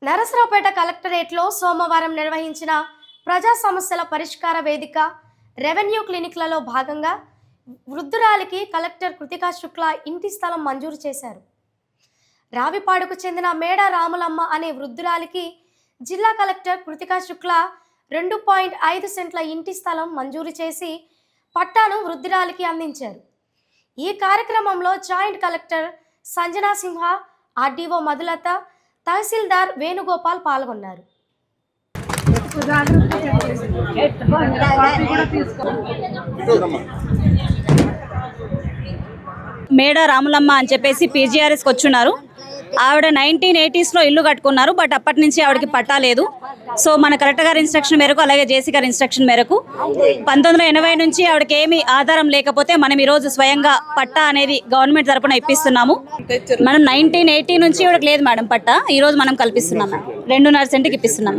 నరసరావుపేట కలెక్టరేట్లో సోమవారం నిర్వహించిన ప్రజా సమస్యల పరిష్కార వేదిక రెవెన్యూ క్లినిక్లలో భాగంగా వృద్ధురాలికి కలెక్టర్ కృతికా శుక్లా ఇంటి స్థలం మంజూరు చేశారు. రావిపాడుకు చెందిన మేడ రాములమ్మ అనే వృద్ధురాలికి జిల్లా కలెక్టర్ కృతికా శుక్లా 2.5 సెంట్ల ఇంటి స్థలం మంజూరు చేసి పట్టాను వృద్ధురాలికి అందించారు. ఈ కార్యక్రమంలో జాయింట్ కలెక్టర్ సంజనా సింహ, ఆర్డీఓ మధులత, తహసీల్దార్ వేణుగోపాల్ పాల్గొన్నారు. మేడ రాములమ్మ అని చెప్పేసి పీజీఆర్ఎస్కి వచ్చున్నారు. ఆవిడ 1980s ఇల్లు కట్టుకున్నారు. బట్ అప్పటి నుంచి ఆవిడకి పట్టా లేదు. సో మన కలెక్టర్ గారి ఇన్స్ట్రక్షన్ మేరకు, అలాగే జేసీ గారి ఇన్స్ట్రక్షన్ మేరకు 1980 నుంచి ఆవిడకి ఏమీ ఆధారం లేకపోతే మనం ఈరోజు స్వయంగా పట్టా అనేది గవర్నమెంట్ తరపున ఇప్పిస్తున్నాము. మనం 1980 నుంచి ఆవిడకి లేదు మేడం పట్టా. ఈరోజు మనం కల్పిస్తున్నాం. 2.5 సెంట్కి ఇప్పిస్తున్నాం.